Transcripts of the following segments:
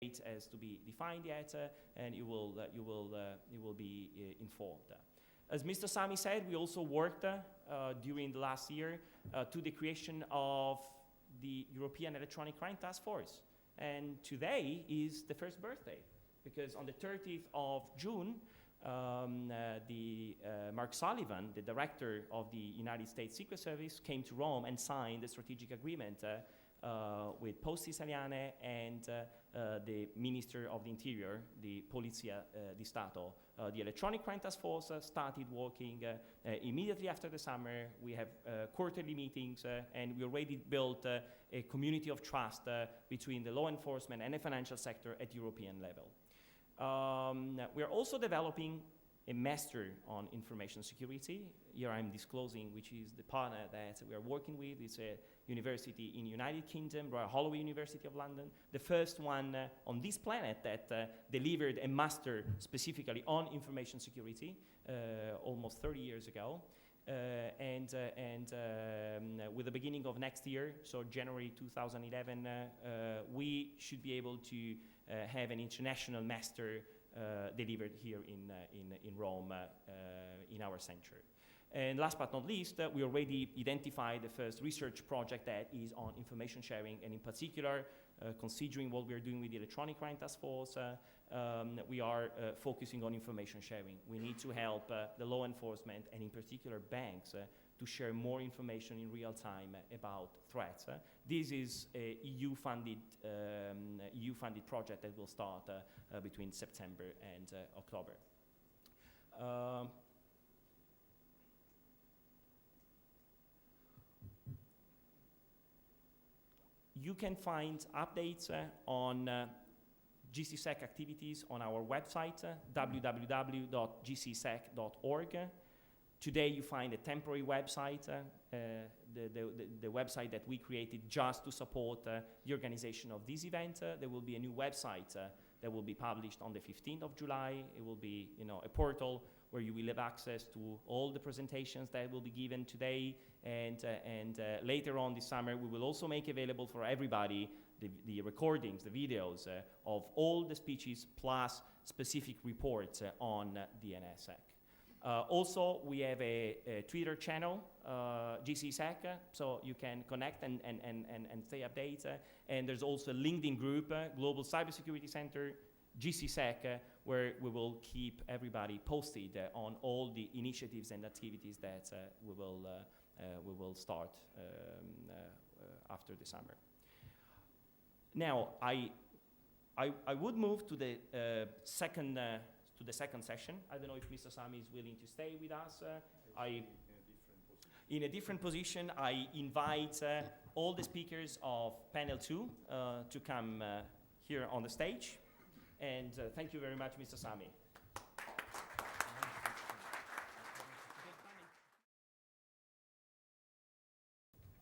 date has to be defined yet, and you will be informed. As Mr. Sami said, we also worked during the last year to the creation of the European Electronic Crime Task Force. And today is the first birthday, because on the 30th of June, Mark Sullivan, the director of the United States Secret Service, came to Rome and signed a strategic agreement with Poste Italiane and the Minister of the Interior, the Polizia di Stato. The Electronic Crime Task Force started working immediately after the summer. We have quarterly meetings, and we already built a community of trust between the law enforcement and the financial sector at European level. We are also developing a master on information security. Here I'm disclosing which is the partner that we are working with. It's a university in United Kingdom, Royal Holloway University of London, the first one on this planet that delivered a master specifically on information security almost 30 years ago. With the beginning of next year, so January 2011, we should be able to have an international master delivered here in Rome, in our center. And last but not least, we already identified the first research project that is on information sharing, and in particular, considering what we are doing with the Electronic Crime Task Force, we are focusing on information sharing. We need to help the law enforcement, and in particular banks, to share more information in real time about threats. This is a EU-funded project that will start between September and October. You can find updates on GCSEC activities on our website, www.gcsec.org. Today you find a temporary website, the website that we created just to support the organization of this event. There will be a new website that will be published on the 15th of July. It will be, a portal where you will have access to all the presentations that will be given today, and later on this summer we will also make available for everybody the recordings, the videos of all the speeches plus specific reports on DNSS. Also, we have a Twitter channel, GCSEC, so you can connect and stay updated. And there's also a LinkedIn group, Global Cybersecurity Center, GCSEC, where we will keep everybody posted on all the initiatives and activities that we will start after the summer. Now, I would move to the second session. I don't know if Mr. Sami is willing to stay with us. In a different position, I invite all the speakers of panel 2 to come here on the stage. And thank you very much, Mr. Sami.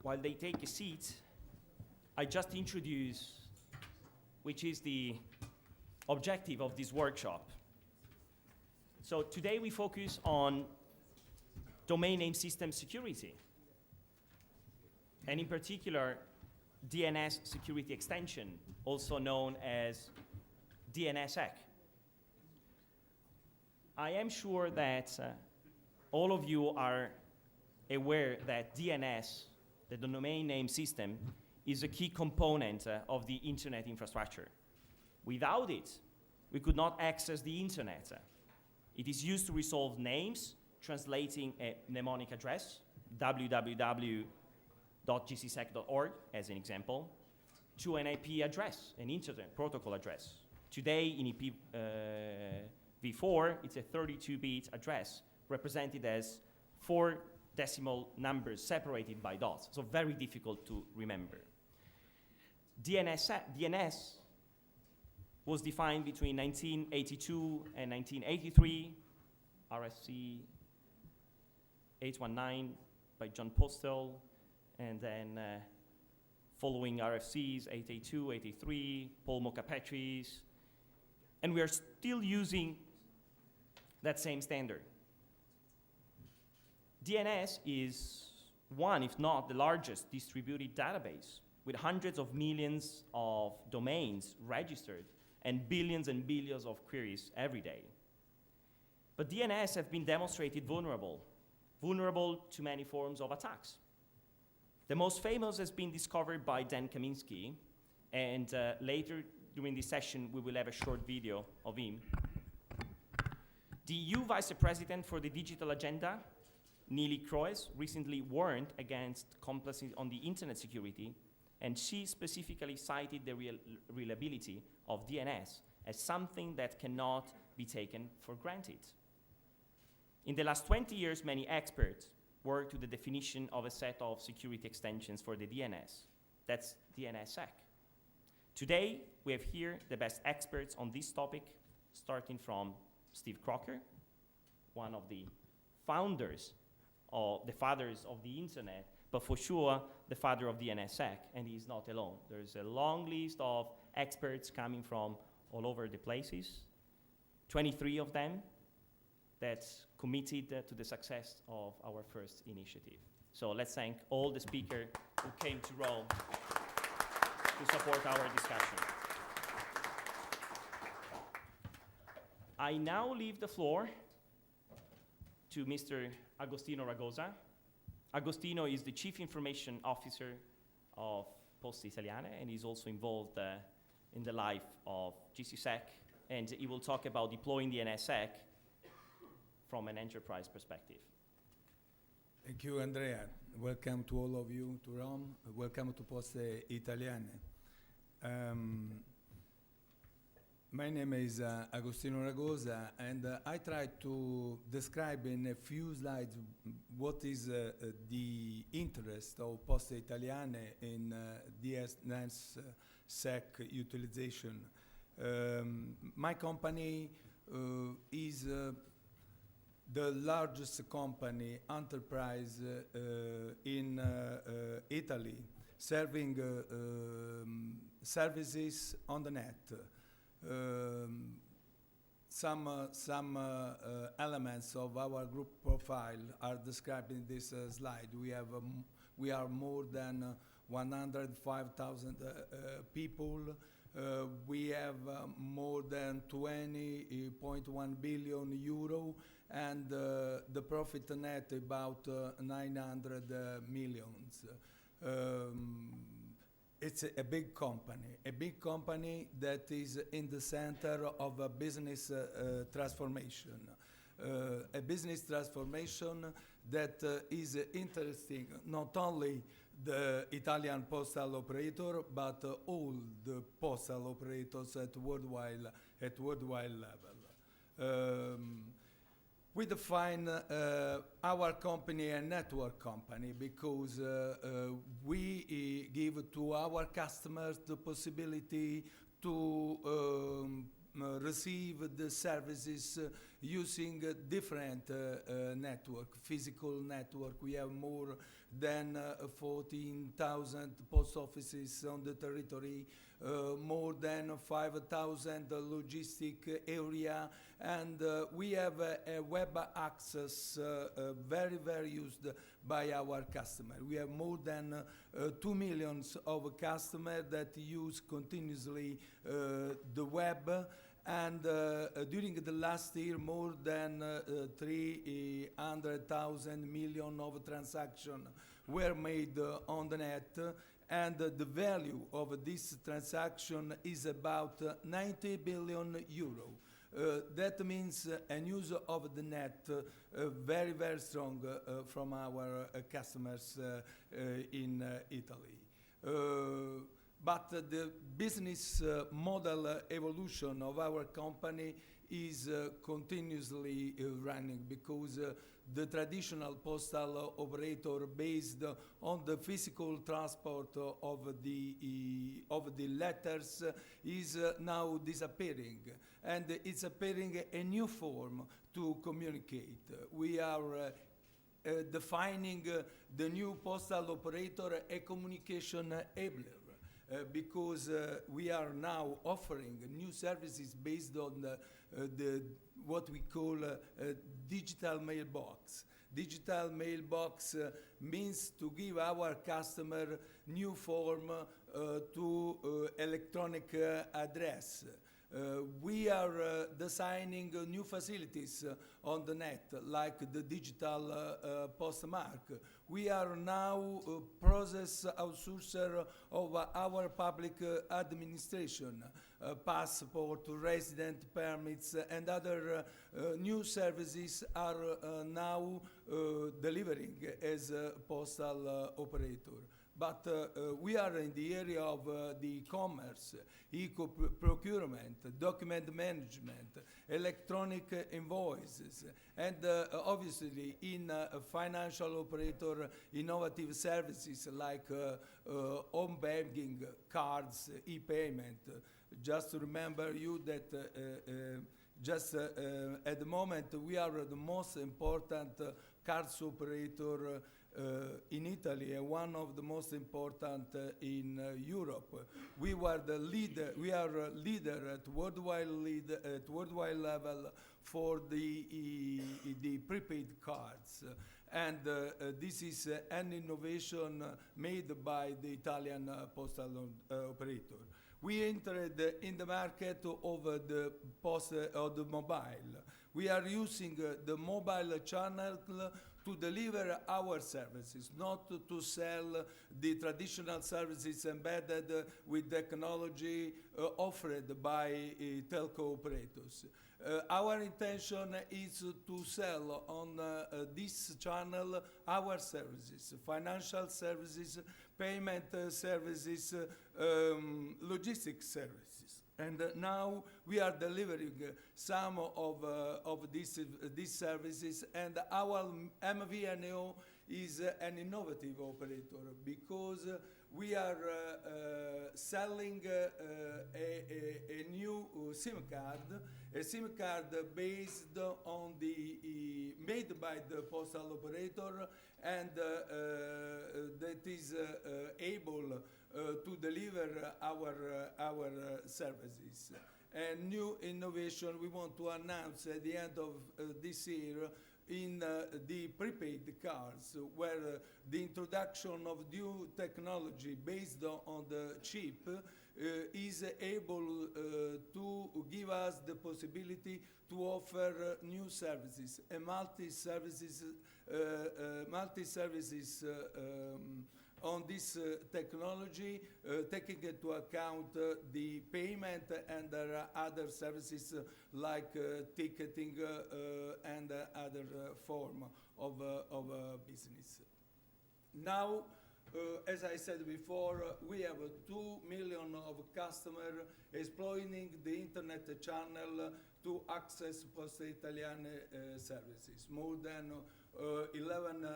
While they take a seat, I just introduce which is the objective of this workshop. So today we focus on domain name system security, and in particular, DNS security extension, also known as DNSSEC. I am sure that all of you are aware that DNS, the domain name system, is a key component of the internet infrastructure. Without it, we could not access the internet. It is used to resolve names, translating a mnemonic address, www.gcsec.org as an example, to an IP address, an internet protocol address. Today in IPv4, it's a 32-bit address represented as 4 decimal numbers separated by dots, so very difficult to remember. DNS was defined between 1982 and 1983, RFC 819 by John Postel, and then following RFCs 882, 883, Paul Mocapetris, and we are still using that same standard. DNS is one, if not the largest, distributed database with hundreds of millions of domains registered and billions of queries every day. But DNS have been demonstrated vulnerable to many forms of attacks. The most famous has been discovered by Dan Kaminsky, and later during this session we will have a short video of him. The EU Vice President for the Digital Agenda, Neelie Kroes, recently warned against complexity on the internet security, and she specifically cited the reliability of DNS as something that cannot be taken for granted. In the last 20 years, many experts worked to the definition of a set of security extensions for the DNS. That's DNSSEC. Today, we have here the best experts on this topic, starting from Steve Crocker, one of the founders, or the fathers of the internet, but for sure, the father of DNSSEC, and he's not alone. There's a long list of experts coming from all over the places, 23 of them that's committed to the success of our first initiative. So let's thank all the speakers who came to Rome to support our discussion. I now leave the floor to Mr. Agostino Ragosa. Agostino is the Chief Information Officer of Poste Italiane, and he's also involved in the life of GCSEC, and he will talk about deploying the DNSSEC from an enterprise perspective. Thank you, Andrea. Welcome to all of you to Rome. Welcome to Poste Italiane. My name is Agostino Ragosa, and I try to describe in a few slides what is the interest of Poste Italiane in DNSSEC utilization. My company is the largest company enterprise in Italy, serving services on the net. Some elements of our group profile are described in this slide. We are more than 105,000 people. We have more than 20.1 billion euro, and the profit net about 900 millions. It's a big company that is in the center of a business transformation. A business transformation that is interesting not only the Italian postal operator, but all the postal operators at worldwide level. We define our company a network company because we give to our customers the possibility to receive the services using different physical network. We have more than 14,000 post offices on the territory, more than 5,000 logistic area, and we have a web access very used by our customer. We have more than 2 million of customers that use continuously the web, and during the last year, more than 300,000 million of transactions were made on the net, and the value of this transaction is about 90 billion euro. That means an use of the net very strong from our customers in Italy. But the business model evolution of our company is continuously running because the traditional postal operator based on the physical transport of the letters is now disappearing, and it's appearing a new form to communicate. We are defining the new postal operator a communication enabler. Because we are now offering new services based on what we call digital mailbox. Digital mailbox means to give our customer new form to electronic address. We are designing new facilities on the net, like the digital postmark. We are now process outsourcer of our public administration, passport, resident permits, and other new services are now delivering as a postal operator. But we are in the area of the commerce, eco-procurement, document management, electronic invoices, and obviously in financial operator innovative services like home banking, cards, e-payment. Just to remember you that at the moment we are the most important cards operator in Italy and one of the most important in Europe. We were the leader. We are a leader at worldwide level for the prepaid cards, and this is an innovation made by the Italian postal operator. We entered in the market of the mobile. We are using the mobile channel to deliver our services, not to sell the traditional services embedded with technology offered by telco operators. Our intention is to sell on this channel our services, financial services, payment services, logistics services. And now we are delivering some of these services, and our MVNO is an innovative operator because we are selling a new SIM card, a SIM card based on made by the postal operator, and that is able to deliver our services. A new innovation we want to announce at the end of this year in the prepaid cards, where the introduction of new technology based on the chip is able to give us the possibility to offer new services, a multi-services on this technology, taking into account the payment and other services like ticketing and other form of business. Now, as I said before, we have 2 million of customers exploiting the internet channel to access Poste Italiane services. More than 11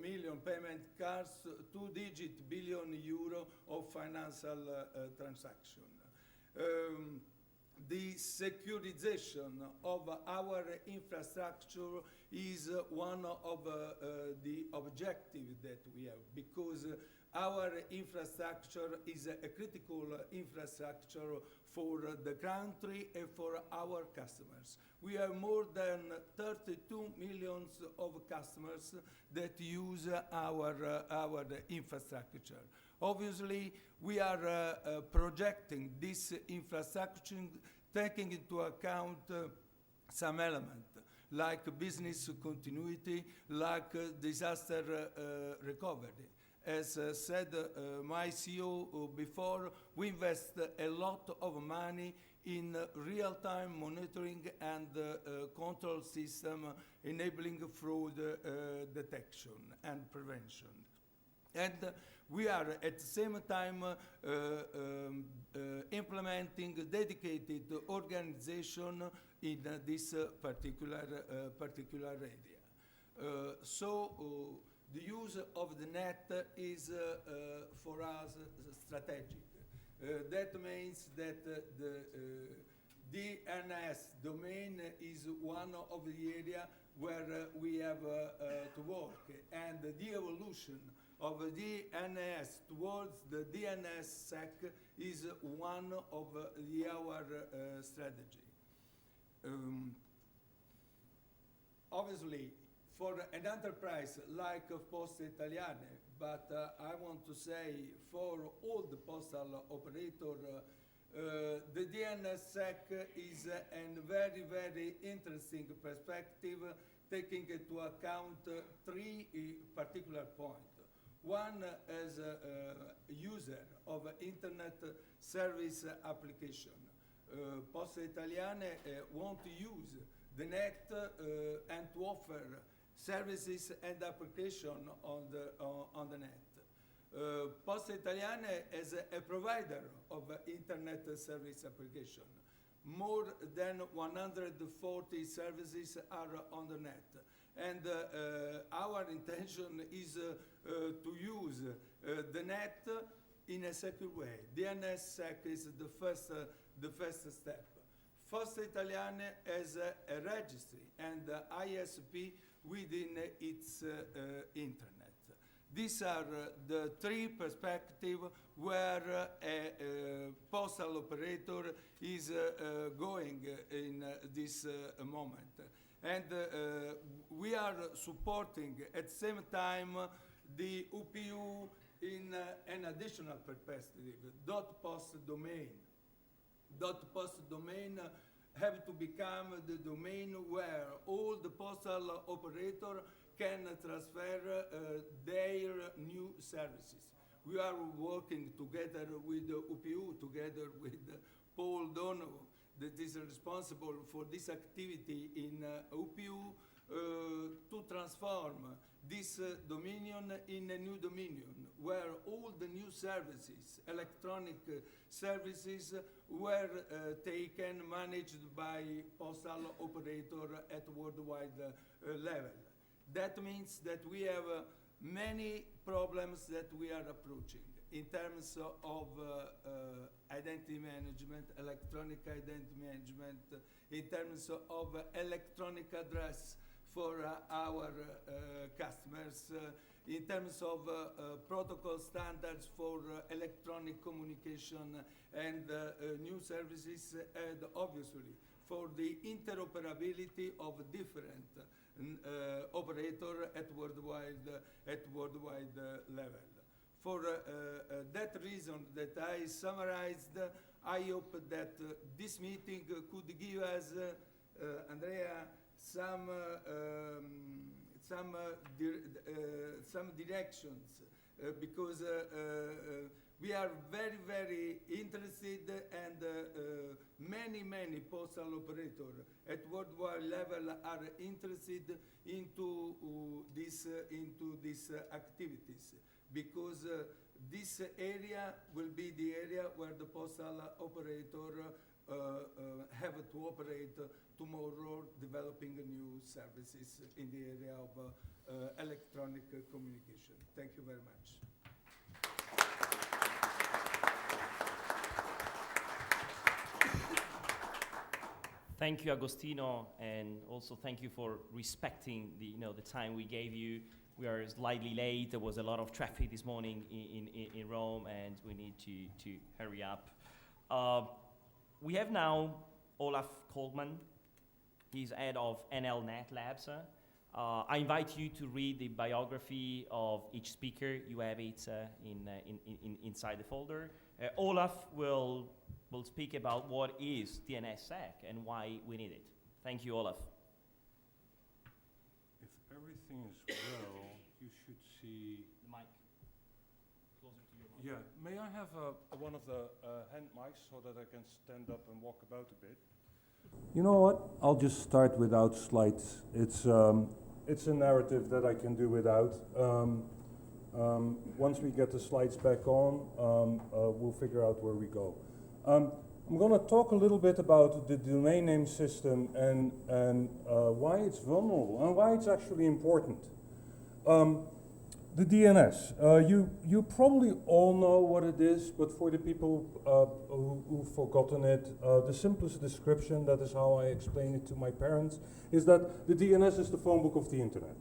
million payment cards, 2-digit billion euro of financial transaction. The securitization of our infrastructure is one of the objectives that we have, because our infrastructure is a critical infrastructure for the country and for our customers. We have more than 32 million of customers that use our infrastructure. Obviously, we are projecting this infrastructure taking into account some elements like business continuity, like disaster recovery. As said my CEO before, we invest a lot of money in real-time monitoring and control system enabling fraud detection and prevention. And we are at the same time implementing dedicated organization in this particular area. The use of the net is for us strategic. That means that the DNSS domain is one of the areas where we have to work, and the evolution of DNS towards the DNSSEC is one of our strategy. Obviously, for an enterprise like Poste Italiane, but I want to say for all the postal operator, The DNSSEC is a very, very interesting perspective, taking into account three particular points. One, as a user of internet service application, Poste Italiane want to use the net and to offer services and application on the net. Poste Italiane is a provider of internet service application. More than 140 services are on the net. And our intention is to use the net in a secure way. DNSSEC is the first step. Poste Italiane has a registry and ISP within its internet. These are the three perspectives where a postal operator is going in this moment. And we are supporting at the same time the UPU in an additional perspective, .post domain. .post domain have to become the domain where all the postal operator can transfer their new services. We are working together with the UPU, together with Paul Donovan, that is responsible for this activity in UPU, to transform this dominion in a new dominion, where all the new services, electronic services, were taken, managed by postal operator at worldwide level. That means that we have many problems that we are approaching in terms of identity management, electronic identity management, in terms of electronic address for our customers, in terms of protocol standards for electronic communication and new services, and obviously for the interoperability of different operator at worldwide level. For that reason that I summarized, I hope that this meeting could give us, Andrea, some directions, because we are very, very interested, and many postal operators at worldwide level are interested into these activities, because this area will be the area where the postal operator have to operate tomorrow, developing new services in the area of electronic communication. Thank you very much. Thank you, Agostino, and also thank you for respecting the time we gave you. We are slightly late. There was a lot of traffic this morning in Rome, and we need to hurry up. We have now Olaf Kolgman. He's head of NLNet Labs. I invite you to read the biography of each speaker. You have it inside the folder. Olaf will speak about what is DNSSEC and why we need it. Thank you, Olaf. If everything is well, you should see... The mic. Closer to your mic. Yeah. May I have one of the hand mics so that I can stand up and walk about a bit? You know what? I'll just start without slides. It's a narrative that I can do without. Once we get the slides back on, we'll figure out where we go. I'm going to talk a little bit about the domain name system and why it's vulnerable and why it's actually important. The DNS. You probably all know what it is, but for the people who've forgotten it, the simplest description, that is how I explain it to my parents, is that the DNS is the phone book of the internet.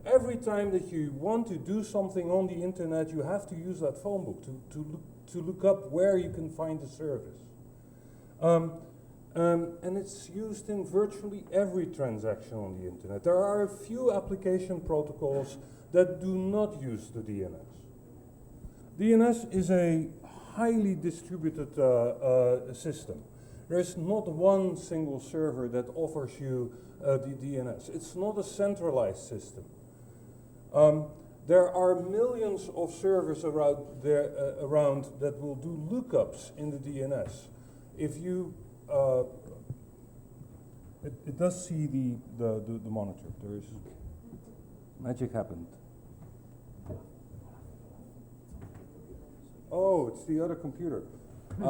Every time that you want to do something on the internet, you have to use that phone book to look up where you can find the service. And it's used in virtually every transaction on the internet. There are a few application protocols that do not use the DNS. DNS is a highly distributed system. There's not one single server that offers you the DNS. It's not a centralized system. There are millions of servers around that will do lookups in the DNS. If you, it does see the monitor. There is magic happened. Oh, it's the other computer. They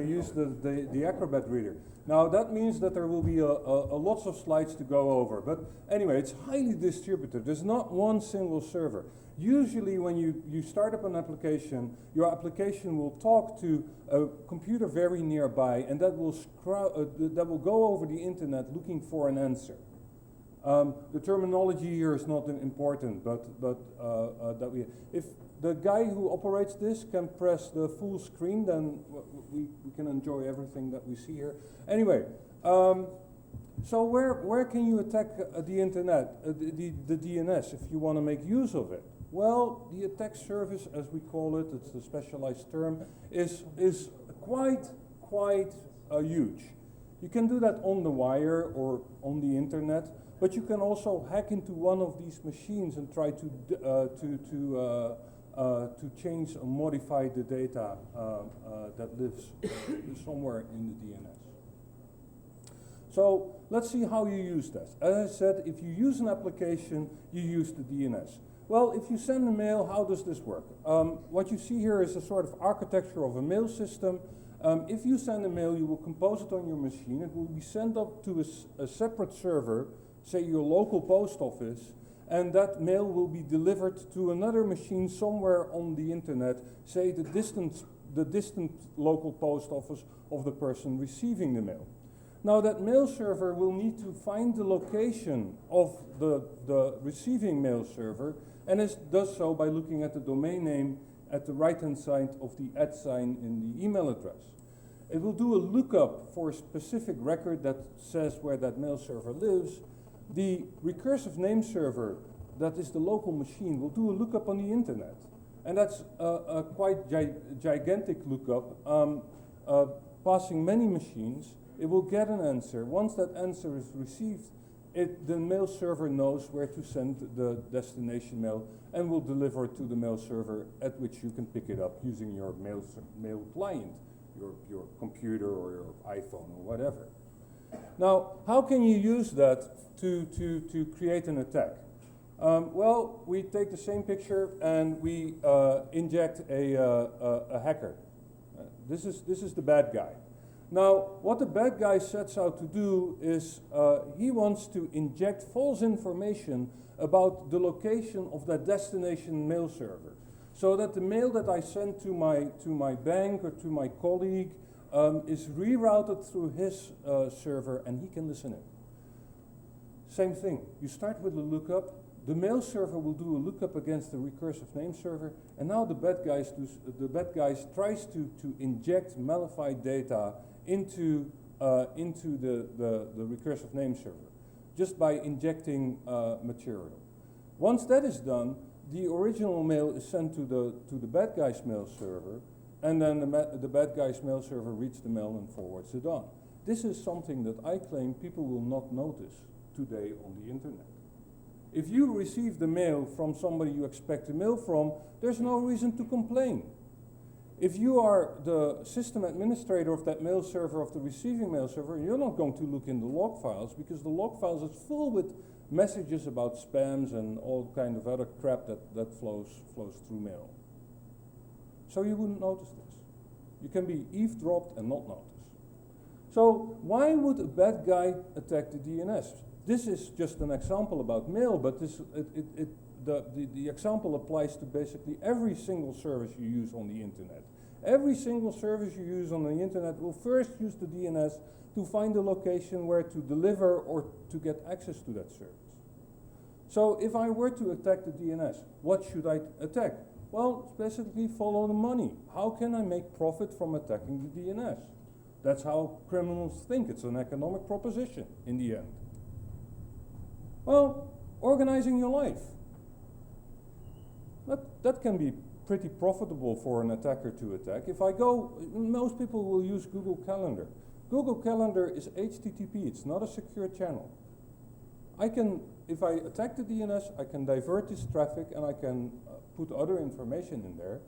use the Acrobat reader. Now that means that there will be a lots of slides to go over. But anyway, it's highly distributed. There's not one single server. Usually when you start up an application, your application will talk to a computer very nearby, and that will go over the internet looking for an answer. The terminology here is not important, but if the guy who operates this can press the full screen, then we can enjoy everything that we see here. Anyway, so where can you attack the internet, the DNS, if you want to make use of it? Well, the attack surface, as we call it, it's a specialized term, is quite huge. You can do that on the wire or on the internet, but you can also hack into one of these machines and try to change or modify the data that lives somewhere in the DNS. So let's see how you use that. As I said, if you use an application, you use the DNS. Well, if you send a mail, how does this work? What you see here is a sort of architecture of a mail system. If you send a mail, you will compose it on your machine. It will be sent up to a separate server, say your local post office, and that mail will be delivered to another machine somewhere on the internet, say the distant local post office of the person receiving the mail. Now that mail server will need to find the location of the receiving mail server, and it does so by looking at the domain name at the right-hand side of the @ sign in the email address. It will do a lookup for a specific record that says where that mail server lives. The recursive name server, that is the local machine, will do a lookup on the internet. And that's a quite gigantic lookup, passing many machines. It will get an answer. Once that answer is received, the mail server knows where to send the destination mail and will deliver it to the mail server at which you can pick it up using your mail client, your computer or your iPhone or whatever. Now, how can you use that to create an attack? Well, we take the same picture and we inject a hacker. This is the bad guy. Now, what the bad guy sets out to do is he wants to inject false information about the location of that destination mail server, so that the mail that I send to my bank or to my colleague is rerouted through his server and he can listen in. Same thing. You start with a lookup. The mail server will do a lookup against the recursive name server, and now the bad guys tries to inject malified data into the recursive name server, just by injecting material. Once that is done, the original mail is sent to the bad guy's mail server, and then the bad guy's mail server reads the mail and forwards it on. This is something that I claim people will not notice today on the internet. If you receive the mail from somebody you expect a mail from, there's no reason to complain. If you are the system administrator of that mail server, of the receiving mail server, you're not going to look in the log files, because the log files is full with messages about spams and all kind of other crap that flows through mail. So you wouldn't notice this. You can be eavesdropped and not notice. So why would a bad guy attack the DNS? This is just an example about mail, but the example applies to basically every single service you use on the internet. Every single service you use on the internet will first use the DNS to find the location where to deliver or to get access to that service. So if I were to attack the DNS, what should I attack? Well, basically follow the money. How can I make profit from attacking the DNS? That's how criminals think. It's an economic proposition in the end. Well, organizing your life. That can be pretty profitable for an attacker to attack. If I go, most people will use Google Calendar. Google Calendar is HTTP, it's not a secure channel. I can, if I attack the DNS, I can divert this traffic and I can put other information in there,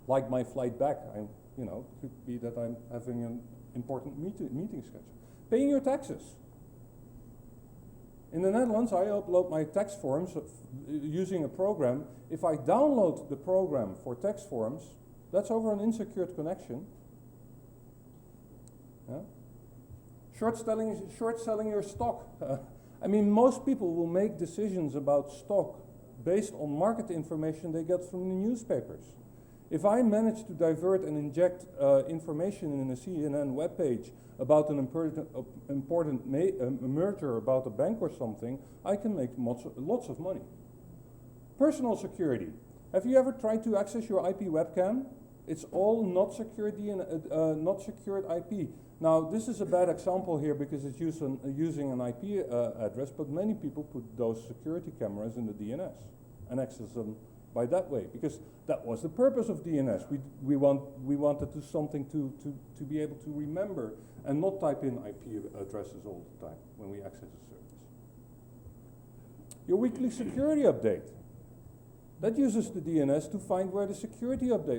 like my flight back. Could be that I'm having an important meeting schedule. Paying your taxes. In the Netherlands, I upload my tax forms using a program. If I download the program for tax forms, that's over an insecure connection. Yeah? Short selling your stock. I mean, most people will make decisions about stock based on market information they get from the newspapers. If I manage to divert and inject information in a CNN webpage about an important merger about a bank or something, I can make lots of money. Personal security. Have you ever tried to access your IP webcam? It's all not secured not secured IP. Now, this is a bad example here because it's using an IP address, but many people put those security cameras in the DNS and access them by that way, because that was the purpose of DNS. We wanted to something to be able to remember and not type in IP addresses all the time when we access a service. Your weekly security update. That uses the DNS to find where the security update